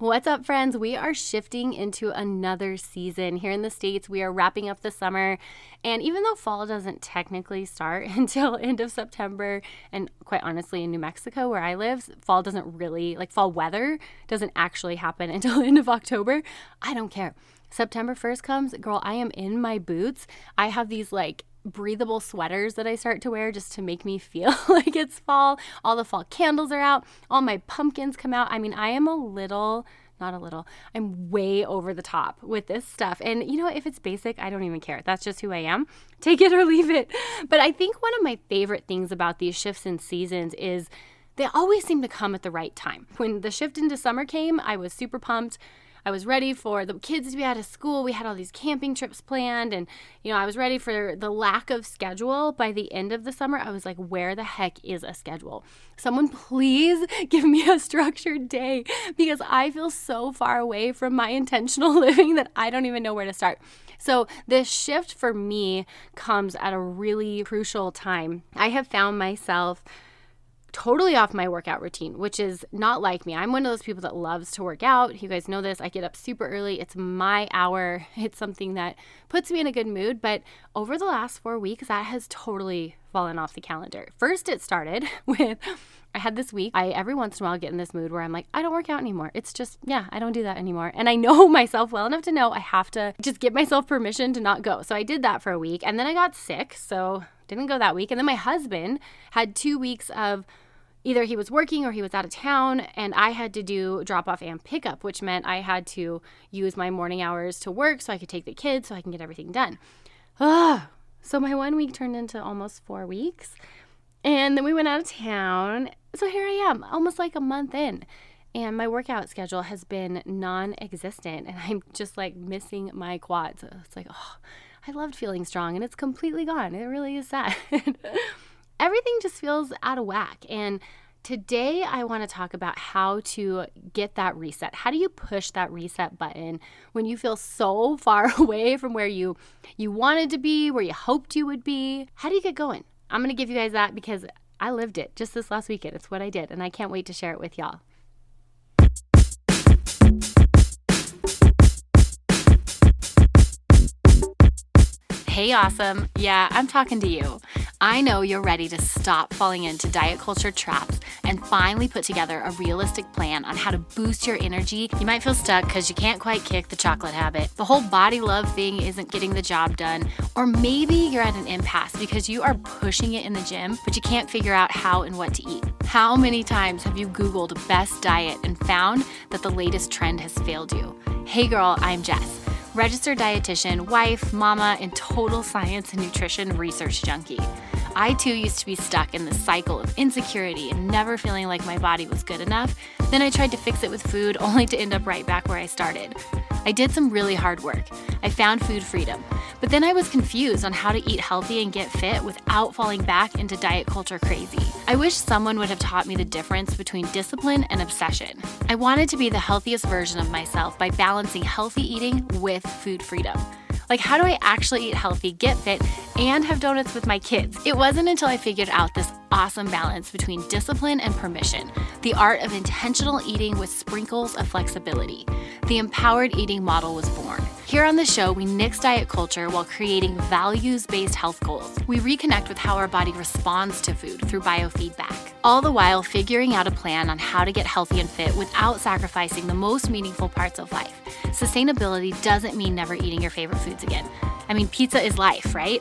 What's up, friends? We are shifting into another season. Here in the States, we are wrapping up the summer. And even though fall doesn't technically start until end of September, and quite honestly, in New Mexico, where I live, fall doesn't really, fall weather doesn't actually happen until end of October. I don't care. September 1st comes, girl, I am in my boots. I have these breathable sweaters that I start to wear just to make me feel like it's fall. All the fall candles are out. All my pumpkins come out. I mean, I am I'm way over the top with this stuff. And if it's basic, I don't even care. That's just who I am. Take it or leave it. But I think one of my favorite things about these shifts in seasons is they always seem to come at the right time. When the shift into summer came, I was super pumped. I was ready for the kids to be out of school. We had all these camping trips planned, and I was ready for the lack of schedule. By the end of the summer, I was like, where the heck is a schedule? Someone please give me a structured day, because I feel so far away from my intentional living that I don't even know where to start. So this shift for me comes at a really crucial time. I have found myself totally off my workout routine, which is not like me. I'm one of those people that loves to work out. You guys know this. I get up super early. It's my hour. It's something that puts me in a good mood. But over the last 4 weeks, that has totally fallen off the calendar. First, it started with, I had this week, I every once in a while get in this mood where I'm like, I don't work out anymore. It's just, I don't do that anymore. And I know myself well enough to know I have to just give myself permission to not go. So I did that for a week, and then I got sick. So didn't go that week. And then my husband had 2 weeks of either he was working or he was out of town, and I had to do drop off and pickup, which meant I had to use my morning hours to work so I could take the kids so I can get everything done. So my 1 week turned into almost 4 weeks. And then we went out of town. So here I am, almost like a month in. And my workout schedule has been non-existent. And I'm just missing my quads. It's I loved feeling strong, and it's completely gone. It really is sad. Everything just feels out of whack. And today I want to talk about how to get that reset. How do you push that reset button when you feel so far away from where you wanted to be, where you hoped you would be? How do you get going? I'm going to give you guys that because I lived it just this last weekend. It's what I did, and I can't wait to share it with y'all. Hey, awesome. Yeah, I'm talking to you. I know you're ready to stop falling into diet culture traps and finally put together a realistic plan on how to boost your energy. You might feel stuck because you can't quite kick the chocolate habit. The whole body love thing isn't getting the job done. Or maybe you're at an impasse because you are pushing it in the gym, but you can't figure out how and what to eat. How many times have you Googled best diet and found that the latest trend has failed you? Hey girl, I'm Jess. Registered dietitian, wife, mama, and total science and nutrition research junkie. I too used to be stuck in the cycle of insecurity and never feeling like my body was good enough. Then I tried to fix it with food only to end up right back where I started. I did some really hard work. I found food freedom, but then I was confused on how to eat healthy and get fit without falling back into diet culture crazy. I wish someone would have taught me the difference between discipline and obsession. I wanted to be the healthiest version of myself by balancing healthy eating with food freedom. How do I actually eat healthy, get fit, and have donuts with my kids? It wasn't until I figured out this awesome balance between discipline and permission, the art of intentional eating with sprinkles of flexibility. The empowered eating model was born. Here on the show, we nix diet culture while creating values-based health goals. We reconnect with how our body responds to food through biofeedback, all the while figuring out a plan on how to get healthy and fit without sacrificing the most meaningful parts of life. Sustainability doesn't mean never eating your favorite foods again. I mean, pizza is life, right?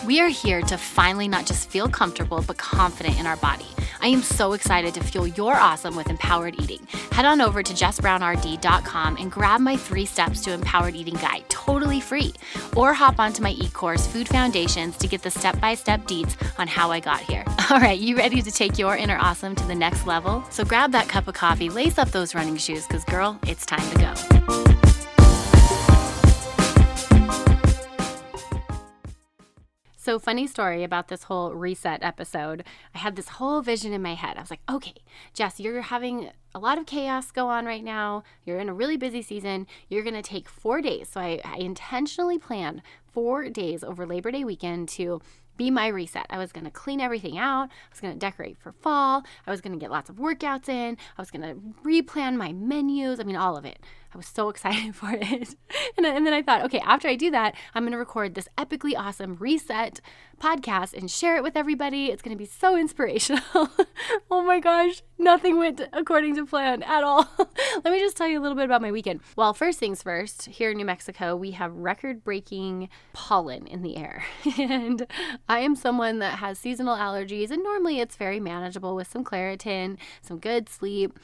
We are here to finally not just feel comfortable, but confident in our body. I am so excited to fuel your awesome with empowered eating. Head on over to jessbrownrd.com and grab my 3 steps to empowered eating guide, totally free. Or hop onto my e-course, Food Foundations, to get the step-by-step deets on how I got here. All right, you ready to take your inner awesome to the next level? So grab that cup of coffee, lace up those running shoes, because girl, it's time to go. So funny story about this whole reset episode. I had this whole vision in my head. I was like, okay, Jess, you're having a lot of chaos go on right now. You're in a really busy season. You're going to take 4 days. So I intentionally planned 4 days over Labor Day weekend to be my reset. I was going to clean everything out. I was going to decorate for fall. I was going to get lots of workouts in. I was going to replan my menus. I mean, all of it. I was so excited for it. And then I thought, okay, after I do that, I'm going to record this epically awesome reset podcast and share it with everybody. It's going to be so inspirational. Oh my gosh, nothing went according to plan at all. Let me just tell you a little bit about my weekend. Well, first things first, here in New Mexico, we have record-breaking pollen in the air. And I am someone that has seasonal allergies, and normally it's very manageable with some Claritin, some good sleep.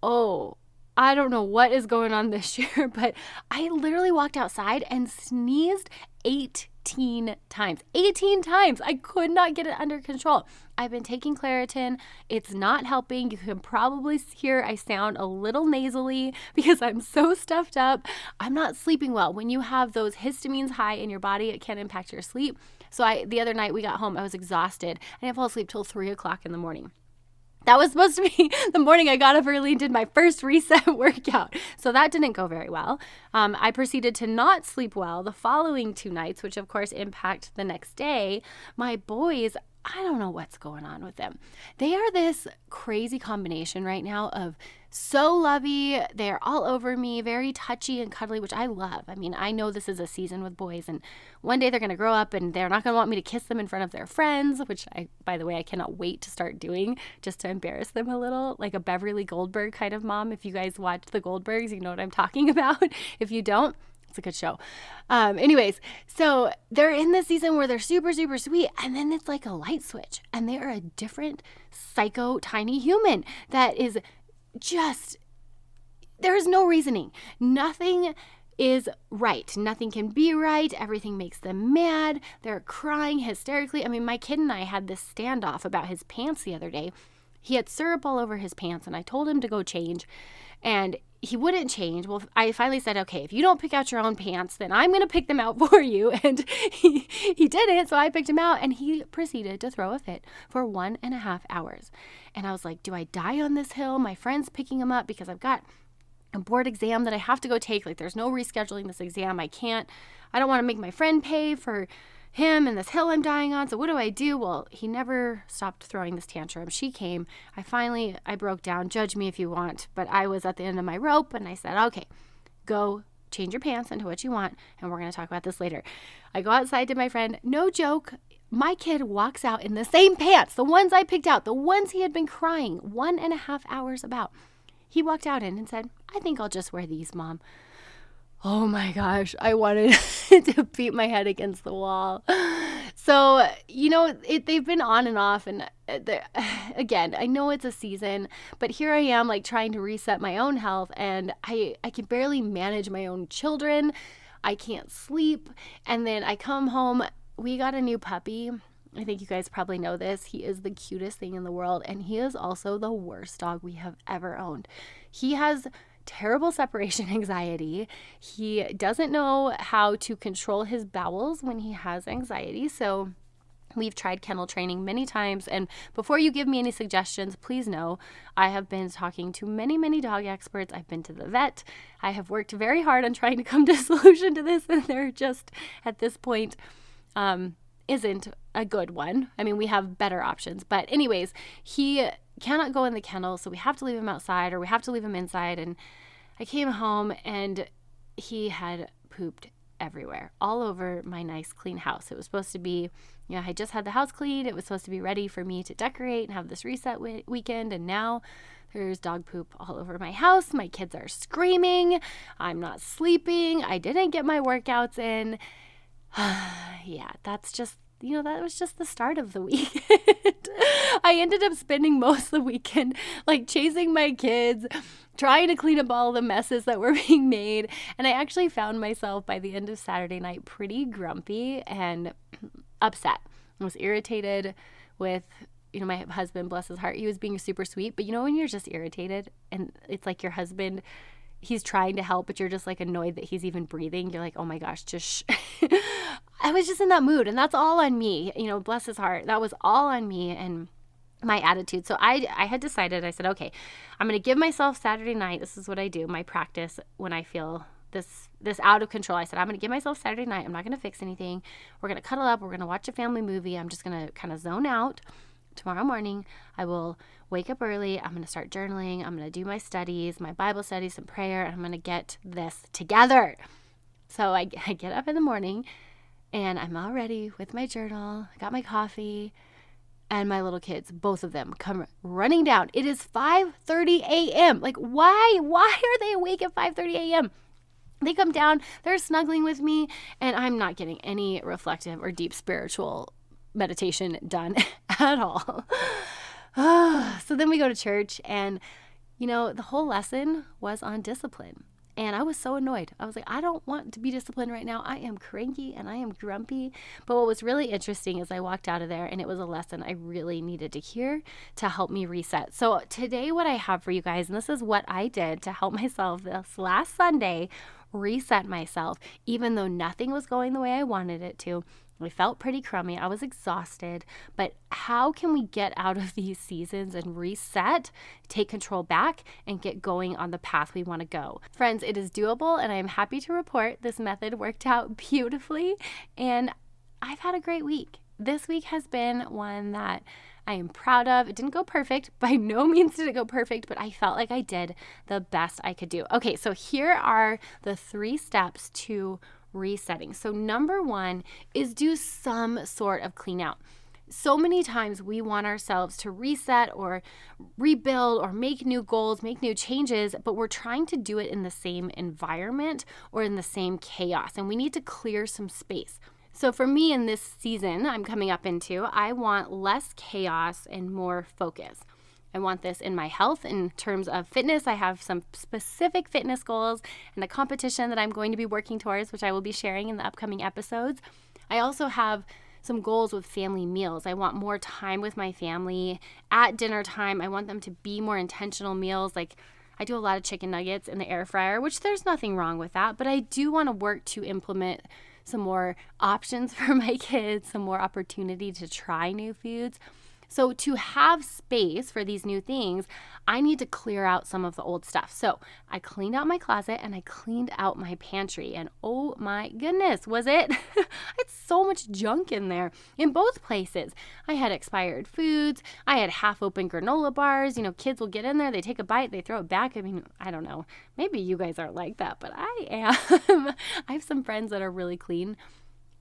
Oh, I don't know what is going on this year, but I literally walked outside and sneezed 18 times. 18 times. I could not get it under control. I've been taking Claritin. It's not helping. You can probably hear I sound a little nasally because I'm so stuffed up. I'm not sleeping well. When you have those histamines high in your body, it can impact your sleep. So the other night we got home, I was exhausted. I didn't fall asleep till 3 o'clock in the morning. That was supposed to be the morning I got up early and did my first reset workout. So that didn't go very well. I proceeded to not sleep well the following 2 nights, which of course impact the next day. My boys, I don't know what's going on with them. They are this crazy combination right now of so lovey. They're all over me, very touchy and cuddly, which I love. I mean, I know this is a season with boys, and one day they're going to grow up and they're not going to want me to kiss them in front of their friends, which by the way, I cannot wait to start doing just to embarrass them a little, like a Beverly Goldberg kind of mom. If you guys watch the Goldbergs, you know what I'm talking about. If you don't, it's a good show. Anyways, so they're in this season where they're super, super sweet. And then it's like a light switch. And they are a different psycho tiny human that is just, there is no reasoning. Nothing is right. Nothing can be right. Everything makes them mad. They're crying hysterically. I mean, my kid and I had this standoff about his pants the other day. He had syrup all over his pants and I told him to go change. And he wouldn't change. Well, I finally said, okay, if you don't pick out your own pants, then I'm going to pick them out for you. And he didn't. So I picked him out and he proceeded to throw a fit for 1.5 hours. And I was like, do I die on this hill? My friend's picking him up because I've got a board exam that I have to go take. Like there's no rescheduling this exam. I don't want to make my friend pay for him and this hill I'm dying on. So what do I do? Well, he never stopped throwing this tantrum. She came. I broke down. Judge me if you want. But I was at the end of my rope and I said, okay, go change your pants into what you want. And we're going to talk about this later. I go outside to my friend. No joke. My kid walks out in the same pants, the ones I picked out, the ones he had been crying 1.5 hours about. He walked out in and said, I think I'll just wear these, Mom. Oh my gosh, I wanted to beat my head against the wall. So, they've been on and off. And again, I know it's a season, but here I am like trying to reset my own health and I can barely manage my own children. I can't sleep. And then I come home. We got a new puppy. I think you guys probably know this. He is the cutest thing in the world. And he is also the worst dog we have ever owned. He has terrible separation anxiety. He doesn't know how to control his bowels when he has anxiety. So we've tried kennel training many times. And before you give me any suggestions, please know I have been talking to many, many dog experts. I've been to the vet. I have worked very hard on trying to come to a solution to this. And they're just, at this point, isn't a good one. I mean, we have better options. But anyways, he cannot go in the kennel, so we have to leave him outside or we have to leave him inside. And I came home and he had pooped everywhere, all over my nice clean house. It was supposed to be, I just had the house cleaned. It was supposed to be ready for me to decorate and have this reset weekend. And now there's dog poop all over my house. My kids are screaming. I'm not sleeping. I didn't get my workouts in. Yeah, that's just, that was just the start of the weekend. I ended up spending most of the weekend like chasing my kids, trying to clean up all the messes that were being made. And I actually found myself by the end of Saturday night pretty grumpy and upset. I was irritated with, my husband, bless his heart. He was being super sweet. But when you're just irritated and it's like your husband, he's trying to help, but you're just like annoyed that he's even breathing. You're like, oh my gosh, just shh. I was just in that mood and that's all on me. Bless his heart. That was all on me and my attitude. So I had decided, I said, okay, I'm going to give myself Saturday night. This is what I do. My practice when I feel this out of control. I said, I'm going to give myself Saturday night. I'm not going to fix anything. We're going to cuddle up. We're going to watch a family movie. I'm just going to kind of zone out. Tomorrow morning, I will wake up early. I'm going to start journaling. I'm going to do my studies, my Bible studies, some prayer, and I'm going to get this together. So I get up in the morning, and I'm all ready with my journal. I got my coffee, and my little kids, both of them, come running down. It is 5:30 a.m. Like, why are they awake at 5:30 a.m.? They come down, they're snuggling with me, and I'm not getting any reflective or deep spiritual meditation done at all. So then we go to church, and the whole lesson was on discipline. And I was so annoyed. I was like, I don't want to be disciplined right now. I am cranky and I am grumpy. But what was really interesting is I walked out of there, and it was a lesson I really needed to hear to help me reset. So today what I have for you guys, and this is what I did to help myself this last Sunday reset myself, even though nothing was going the way I wanted it to. I felt pretty crummy. I was exhausted. But how can we get out of these seasons and reset, take control back, and get going on the path we want to go? Friends, it is doable, and I am happy to report this method worked out beautifully, and I've had a great week. This week has been one that I am proud of. It didn't go perfect. By no means did it go perfect, but I felt like I did the best I could do. Okay, so here are the 3 steps to resetting. So number 1 is do some sort of clean out. So many times we want ourselves to reset or rebuild or make new goals, make new changes, but we're trying to do it in the same environment or in the same chaos, and we need to clear some space. So for me in this season I'm coming up into, I want less chaos and more focus. I want this in my health in terms of fitness. I have some specific fitness goals and a competition that I'm going to be working towards, which I will be sharing in the upcoming episodes. I also have some goals with family meals. I want more time with my family at dinner time. I want them to be more intentional meals. Like, I do a lot of chicken nuggets in the air fryer, which there's nothing wrong with that, but I do want to work to implement some more options for my kids, some more opportunity to try new foods. So to have space for these new things, I need to clear out some of the old stuff. So I cleaned out my closet and I cleaned out my pantry, and oh my goodness, was it? I had so much junk in there in both places. I had expired foods. I had half open granola bars. Kids will get in there, they take a bite, they throw it back. I mean, I don't know. Maybe you guys aren't like that, but I am. I have some friends that are really clean,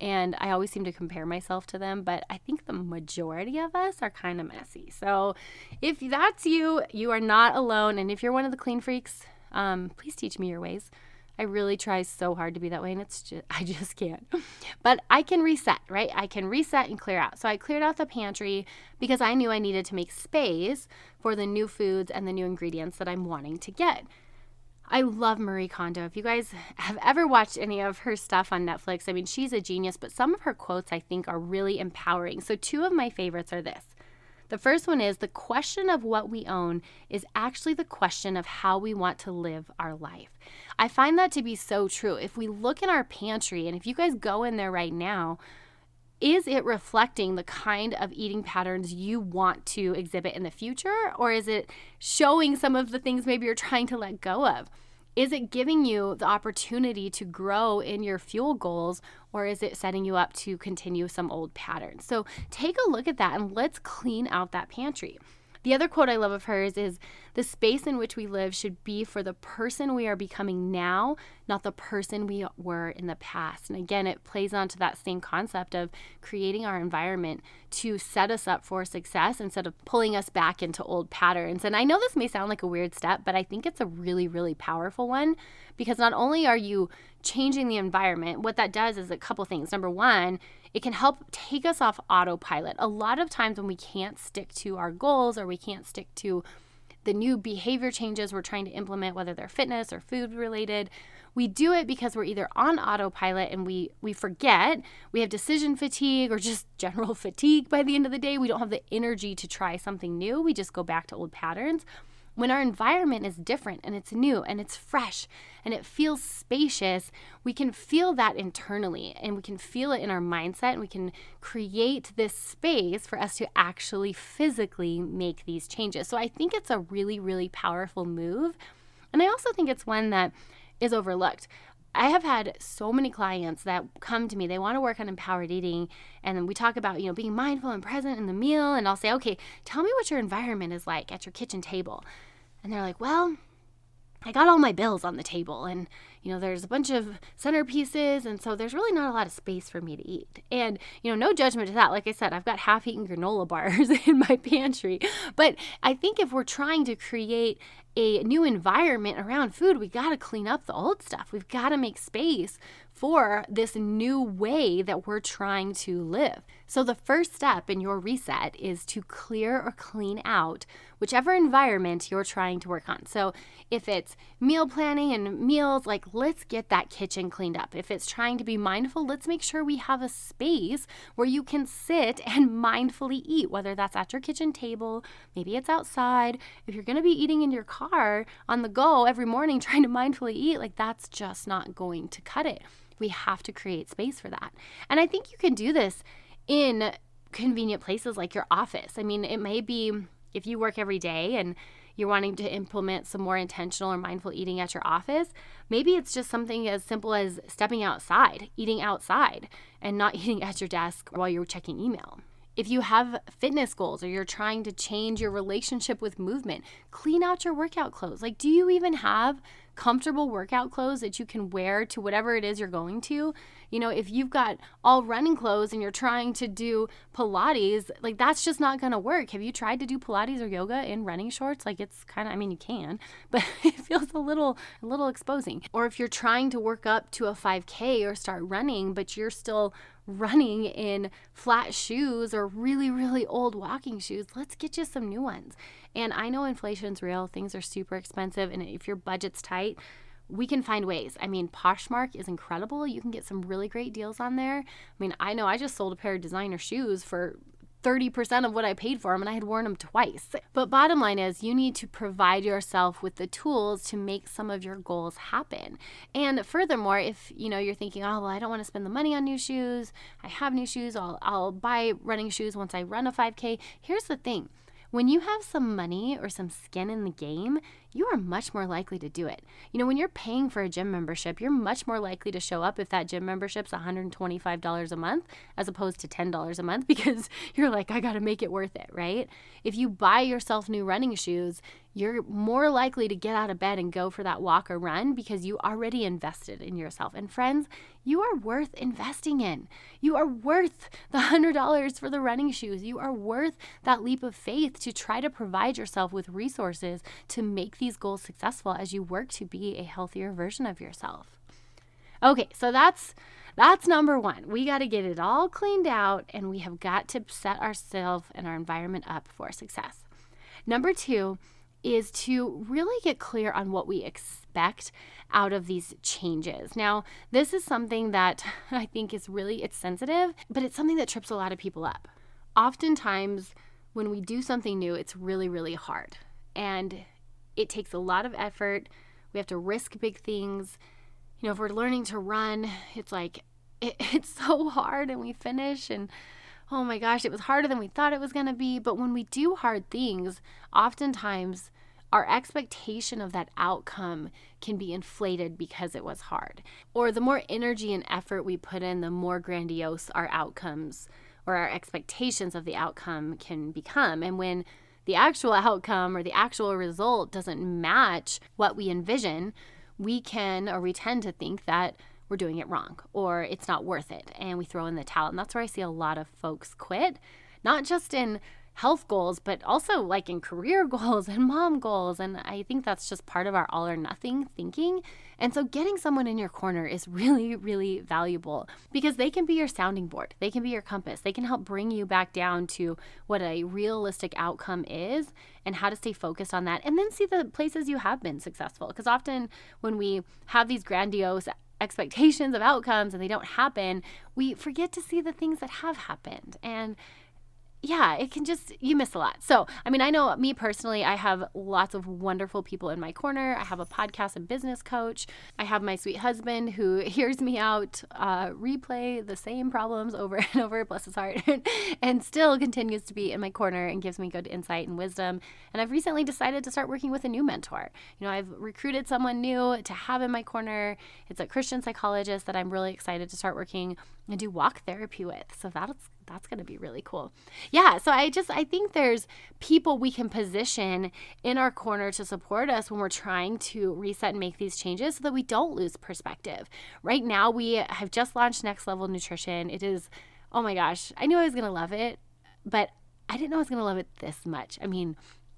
and I always seem to compare myself to them, but I think the majority of us are kind of messy. So if that's you, you are not alone. And if you're one of the clean freaks, please teach me your ways. I really try so hard to be that way, and I just can't. But I can reset, right? I can reset and clear out. So I cleared out the pantry because I knew I needed to make space for the new foods and the new ingredients that I'm wanting to get. I love Marie Kondo. If you guys have ever watched any of her stuff on Netflix, I mean, she's a genius, but some of her quotes I think are really empowering. So 2 of my favorites are this. The first one is, the question of what we own is actually the question of how we want to live our life. I find that to be so true. If we look in our pantry, and if you guys go in there right now, is it reflecting the kind of eating patterns you want to exhibit in the future? Or is it showing some of the things maybe you're trying to let go of? Is it giving you the opportunity to grow in your fuel goals, or is it setting you up to continue some old patterns? So take a look at that and let's clean out that pantry. The other quote I love of hers is, the space in which we live should be for the person we are becoming now, not the person we were in the past. And again, it plays onto that same concept of creating our environment to set us up for success instead of pulling us back into old patterns. And I know this may sound like a weird step, but I think it's a really, really powerful one, because not only are you changing the environment, what that does is a couple things. Number 1, it can help take us off autopilot. A lot of times when we can't stick to our goals, or we can't stick to the new behavior changes we're trying to implement, whether they're fitness or food related, we do it because we're either on autopilot and we forget, we have decision fatigue or just general fatigue by the end of the day. We don't have the energy to try something new. We just go back to old patterns. When our environment is different and it's new and it's fresh and it feels spacious, we can feel that internally, and we can feel it in our mindset, and we can create this space for us to actually physically make these changes. So I think it's a really, really powerful move. And I also think it's one that is overlooked. I have had so many clients that come to me, they want to work on empowered eating. And then we talk about, being mindful and present in the meal. And I'll say, okay, tell me what your environment is like at your kitchen table. And they're like, well, I got all my bills on the table and, there's a bunch of centerpieces. And so there's really not a lot of space for me to eat. And, no judgment to that. Like I said, I've got half-eaten granola bars in my pantry. But I think if we're trying to create a new environment around food, we got to clean up the old stuff. We've got to make space for this new way that we're trying to live. So the first step in your reset is to clear or clean out whichever environment you're trying to work on. So if it's meal planning and meals, let's get that kitchen cleaned up. If it's trying to be mindful, let's make sure we have a space where you can sit and mindfully eat, whether that's at your kitchen table, maybe it's outside. If you're going to be eating in your car on the go every morning trying to mindfully eat, that's just not going to cut it. We have to create space for that. And I think you can do this in convenient places like your office. I mean, it may be if you work every day and you're wanting to implement some more intentional or mindful eating at your office, maybe it's just something as simple as stepping outside, eating outside, and not eating at your desk while you're checking email. If you have fitness goals or you're trying to change your relationship with movement, clean out your workout clothes. Do you even have comfortable workout clothes that you can wear to whatever it is you're going to? If you've got all running clothes and you're trying to do Pilates, that's just not going to work. Have you tried to do Pilates or yoga in running shorts? It's kind of, you can, but it feels a little exposing. Or if you're trying to work up to a 5K or start running, but you're still running in flat shoes or really, really old walking shoes, let's get you some new ones. And I know inflation's real. Things are super expensive. And if your budget's tight, we can find ways. Poshmark is incredible. You can get some really great deals on there. I know I just sold a pair of designer shoes for 30% of what I paid for them, and I had worn them twice. But bottom line is you need to provide yourself with the tools to make some of your goals happen. And furthermore, if you're thinking, oh, well, I don't want to spend the money on new shoes. I have new shoes. I'll buy running shoes once I run a 5K. Here's the thing. When you have some money or some skin in the game, you are much more likely to do it. When you're paying for a gym membership, you're much more likely to show up if that gym membership's $125 a month as opposed to $10 a month because you're like, I got to make it worth it, right? If you buy yourself new running shoes, you're more likely to get out of bed and go for that walk or run because you already invested in yourself. And friends, you are worth investing in. You are worth the $100 for the running shoes. You are worth that leap of faith to try to provide yourself with resources to make these goals successful as you work to be a healthier version of yourself. Okay, so that's number one. We got to get it all cleaned out and we have got to set ourselves and our environment up for success. Number two is to really get clear on what we expect out of these changes. Now, this is something that I think is it's sensitive, but it's something that trips a lot of people up. Oftentimes, when we do something new, it's really, really hard. And it takes a lot of effort. We have to risk big things. If we're learning to run, it's it's so hard and we finish and oh my gosh, it was harder than we thought it was going to be. But when we do hard things, oftentimes our expectation of that outcome can be inflated because it was hard. Or the more energy and effort we put in, the more grandiose our outcomes or our expectations of the outcome can become. And when the actual outcome or the actual result doesn't match what we envision, we tend to think that we're doing it wrong or it's not worth it and we throw in the towel. And that's where I see a lot of folks quit, not just in health goals, but also in career goals and mom goals. And I think that's just part of our all or nothing thinking. And so getting someone in your corner is really, really valuable because they can be your sounding board. They can be your compass. They can help bring you back down to what a realistic outcome is and how to stay focused on that. And then see the places you have been successful. Because often when we have these grandiose expectations of outcomes and they don't happen, we forget to see the things that have happened. And yeah, it can just, you miss a lot. So, I mean, I know me personally, I have lots of wonderful people in my corner. I have a podcast and business coach. I have my sweet husband who hears me out, replay the same problems over and over, bless his heart, and still continues to be in my corner and gives me good insight and wisdom. And I've recently decided to start working with a new mentor. I've recruited someone new to have in my corner. It's a Christian psychologist that I'm really excited to start working and do walk therapy with. So that's going to be really cool. Yeah, so I think there's people we can position in our corner to support us when we're trying to reset and make these changes so that we don't lose perspective. Right now, we have just launched Next Level Nutrition. It is, oh my gosh, I knew I was going to love it, but I didn't know I was going to love it this much. I mean,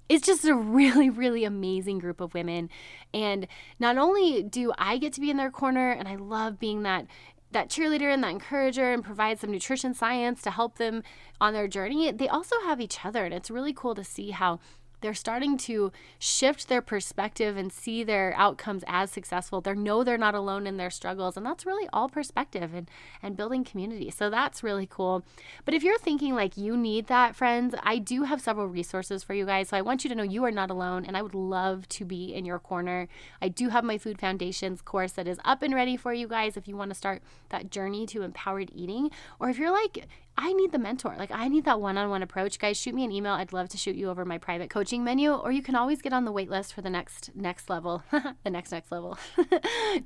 it's just a really, really amazing group of women. And not only do I get to be in their corner, and I love being that cheerleader and that encourager and provide some nutrition science to help them on their journey, they also have each other. And it's really cool to see how they're starting to shift their perspective and see their outcomes as successful. They know they're not alone in their struggles, and that's really all perspective and building community. So that's really cool. But if you're thinking like you need that, friends, I do have several resources for you guys. So I want you to know you are not alone, and I would love to be in your corner. I do have my Food Foundations course that is up and ready for you guys if you want to start that journey to empowered eating, or if you're like, I need the mentor. Like, I need that one-on-one approach. Guys, shoot me an email. I'd love to shoot you over my private coaching menu, or you can always get on the wait list for the next level, the next level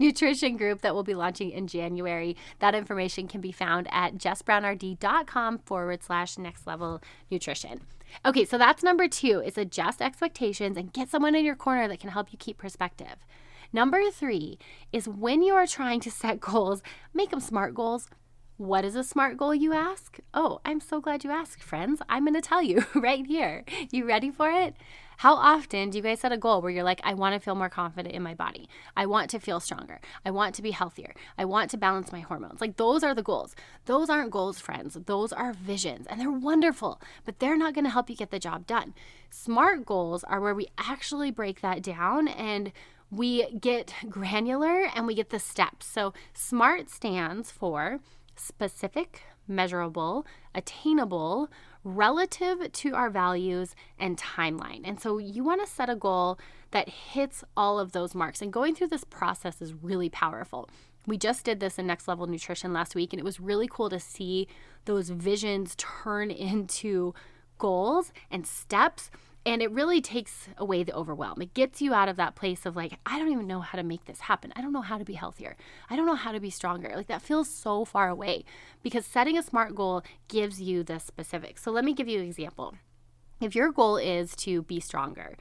nutrition group that we'll be launching in January. That information can be found at jessbrownrd.com/next level nutrition. Okay, so that's number 2 is adjust expectations and get someone in your corner that can help you keep perspective. Number 3 is when you are trying to set goals, make them SMART goals. What is a SMART goal, you ask? Oh, I'm so glad you asked, friends. I'm going to tell you right here. You ready for it? How often do you guys set a goal where you're like, I want to feel more confident in my body. I want to feel stronger. I want to be healthier. I want to balance my hormones. Like, those are the goals. Those aren't goals, friends. Those are visions, and they're wonderful, but they're not going to help you get the job done. SMART goals are where we actually break that down and we get granular and we get the steps. So SMART stands for specific, measurable, attainable, relative to our values, and timeline. And so you want to set a goal that hits all of those marks. And going through this process is really powerful. We just did this in Next Level Nutrition last week, and it was really cool to see those visions turn into goals and steps. And it really takes away the overwhelm. It gets you out of that place of like, I don't even know how to make this happen. I don't know how to be healthier. I don't know how to be stronger. Like, that feels so far away, because setting a SMART goal gives you the specifics. So let me give you an example. If your goal is to be stronger,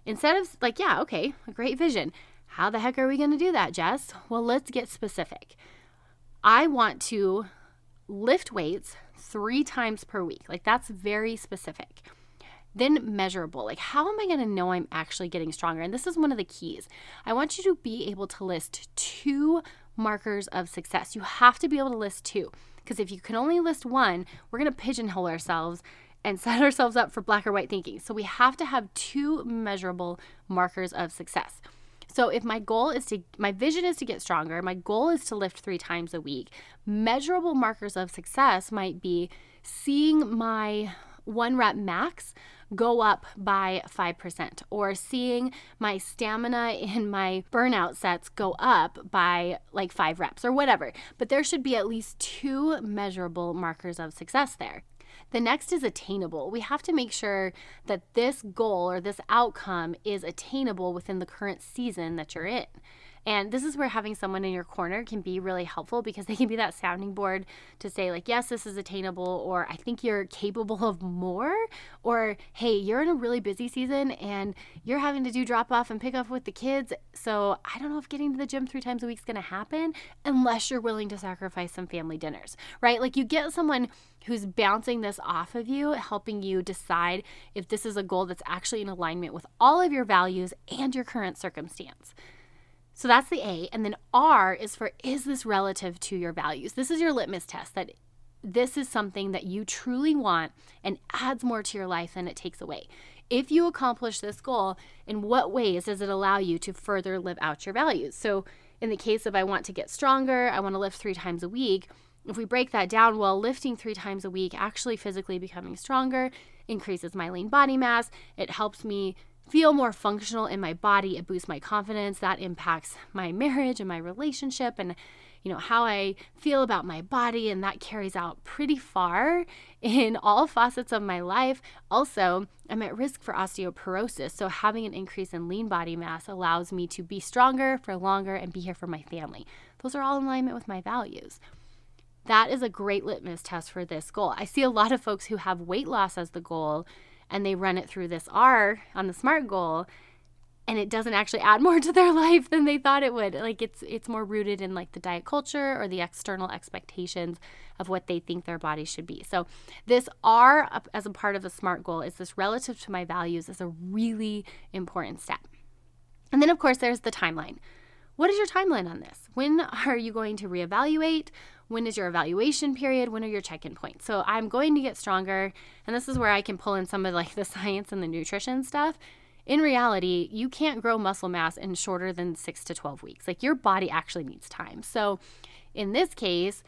instead of like, yeah, okay, a great vision. How the heck are we going to do that, Jess? Well, let's get specific. I want to lift weights 3 times per week. Like, that's very specific. Then measurable, like, how am I going to know I'm actually getting stronger? And this is one of the keys. I want you to be able to list 2 markers of success. You have to be able to list 2, because if you can only list 1, we're going to pigeonhole ourselves and set ourselves up for black or white thinking. So we have to have 2 measurable markers of success. So if my vision is to get stronger, my goal is to lift 3 times a week, measurable markers of success might be seeing my 1 rep max go up by 5%, or seeing my stamina in my burnout sets go up by like 5 reps or whatever. But there should be at least 2 measurable markers of success there. The next is attainable. We have to make sure that this goal or this outcome is attainable within the current season that you're in. And this is where having someone in your corner can be really helpful, because they can be that sounding board to say like, yes, this is attainable, or I think you're capable of more, or hey, you're in a really busy season and you're having to do drop off and pick up with the kids. So I don't know if getting to the gym 3 times a week is going to happen unless you're willing to sacrifice some family dinners, right? Like, you get someone who's bouncing this off of you, helping you decide if this is a goal that's actually in alignment with all of your values and your current circumstance. So that's the A. And then R is for, is this relative to your values? This is your litmus test that this is something that you truly want and adds more to your life than it takes away. If you accomplish this goal, in what ways does it allow you to further live out your values? So in the case of I want to get stronger, I want to lift 3 times a week, if we break that down, well, lifting 3 times a week, actually physically becoming stronger, increases my lean body mass. It helps me feel more functional in my body. It boosts my confidence. That impacts my marriage and my relationship and how I feel about my body, and that carries out pretty far in all facets of my life. Also, I'm at risk for osteoporosis, so having an increase in lean body mass allows me to be stronger for longer and be here for my family. Those are all in alignment with my values. That is a great litmus test for this goal. I see a lot of folks who have weight loss as the goal, and they run it through this R on the SMART goal, and it doesn't actually add more to their life than they thought it would. Like it's more rooted in like the diet culture or the external expectations of what they think their body should be. So this R as a part of a SMART goal is this relative to my values is a really important step. And then of course there's the timeline. What is your timeline on this? When are you going to reevaluate? When is your evaluation period? When are your check-in points? So I'm going to get stronger, and this is where I can pull in some of like the science and the nutrition stuff. In reality, you can't grow muscle mass in shorter than 6 to 12 weeks. Like your body actually needs time. So in this case,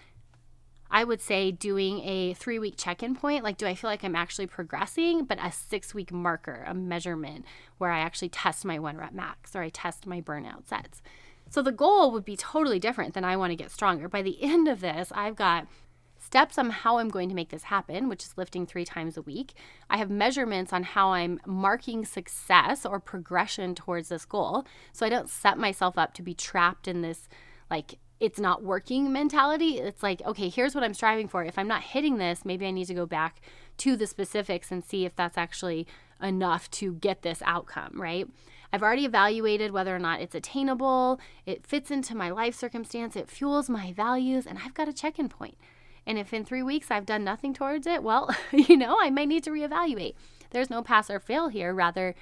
I would say doing a 3-week check-in point, like do I feel like I'm actually progressing, but a 6-week marker, a measurement where I actually test my 1 rep max or I test my burnout sets. So the goal would be totally different than I want to get stronger. By the end of this, I've got steps on how I'm going to make this happen, which is lifting 3 times a week. I have measurements on how I'm marking success or progression towards this goal, so I don't set myself up to be trapped in this like it's not working mentality. It's like, okay, here's what I'm striving for. If I'm not hitting this, maybe I need to go back to the specifics and see if that's actually enough to get this outcome, right? I've already evaluated whether or not it's attainable, it fits into my life circumstance, it fuels my values, and I've got a check-in point. And if in 3 weeks I've done nothing towards it, well, I might need to reevaluate. There's no pass or fail here. Rather,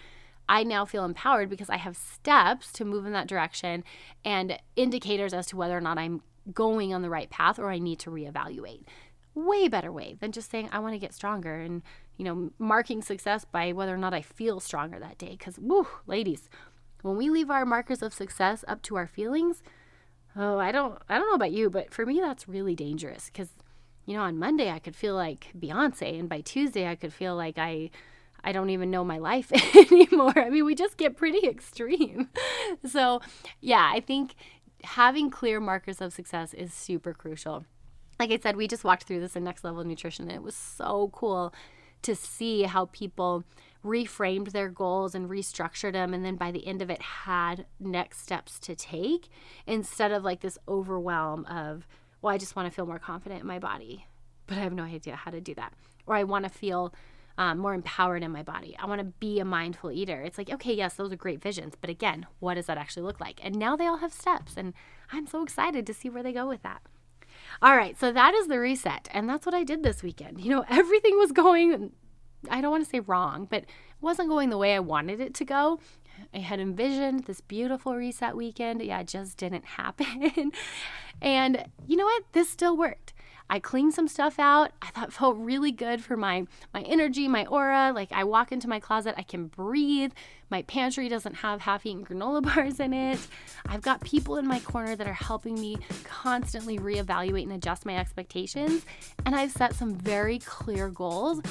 I now feel empowered because I have steps to move in that direction and indicators as to whether or not I'm going on the right path or I need to reevaluate. Way better way than just saying I want to get stronger and, marking success by whether or not I feel stronger that day. Because, ladies, when we leave our markers of success up to our feelings, I don't know about you, but for me, that's really dangerous because, on Monday I could feel like Beyonce, and by Tuesday I could feel like I don't even know my life anymore. I mean, we just get pretty extreme. So yeah, I think having clear markers of success is super crucial. Like I said, we just walked through this in Next Level Nutrition, and it was so cool to see how people reframed their goals and restructured them, and then by the end of it had next steps to take instead of like this overwhelm of, well, I just want to feel more confident in my body, but I have no idea how to do that. Or I want to feel more empowered in my body. I want to be a mindful eater. It's like, okay, yes, those are great visions, but again, what does that actually look like? And now they all have steps, and I'm so excited to see where they go with that. All right, so that is the reset, and that's what I did this weekend. Everything was going, I don't want to say wrong, but it wasn't going the way I wanted it to go. I had envisioned this beautiful reset weekend. Yeah, it just didn't happen. And you know what? This still worked. I cleaned some stuff out. I thought it felt really good for my energy, my aura. Like I walk into my closet, I can breathe. My pantry doesn't have half-eaten granola bars in it. I've got people in my corner that are helping me constantly reevaluate and adjust my expectations. And I've set some very clear goals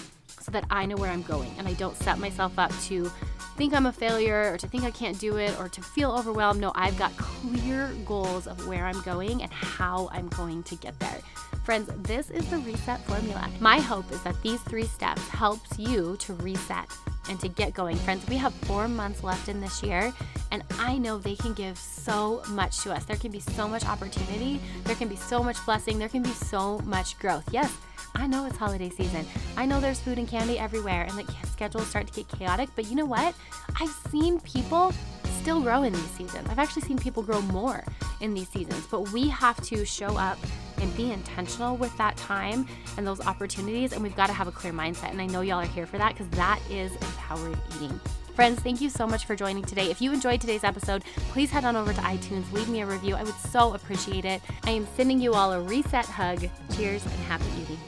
so that I know where I'm going and I don't set myself up to think I'm a failure or to think I can't do it or to feel overwhelmed. No, I've got clear goals of where I'm going and how I'm going to get there. Friends, this is the reset formula. My hope is that these 3 steps helps you to reset and to get going. Friends, we have 4 months left in this year, and I know they can give so much to us. There can be so much opportunity. There can be so much blessing. There can be so much growth. Yes, I know it's holiday season. I know there's food and candy everywhere, and the schedules start to get chaotic, but you know what? I've seen people still grow in these seasons. I've actually seen people grow more in these seasons, but we have to show up and be intentional with that time and those opportunities, and we've got to have a clear mindset. And I know y'all are here for that because that is empowered eating. Friends, thank you so much for joining today. If you enjoyed today's episode, please head on over to iTunes, leave me a review. I would so appreciate it. I am sending you all a reset hug. Cheers and happy eating.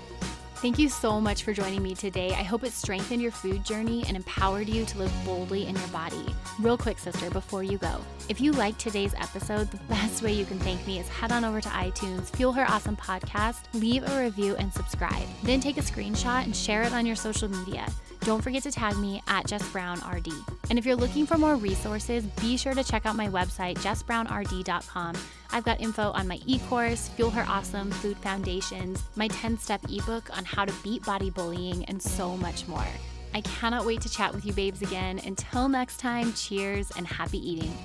Thank you so much for joining me today. I hope it strengthened your food journey and empowered you to live boldly in your body. Real quick, sister, before you go, if you liked today's episode, the best way you can thank me is head on over to iTunes, Fuel Her Awesome Podcast, leave a review and subscribe. Then take a screenshot and share it on your social media. Don't forget to tag me at Jess Brown RD. And if you're looking for more resources, be sure to check out my website, jessbrownrd.com. I've got info on my e-course, Fuel Her Awesome, Food Foundations, my 10-step ebook on how to beat body bullying, and so much more. I cannot wait to chat with you babes again. Until next time, cheers and happy eating.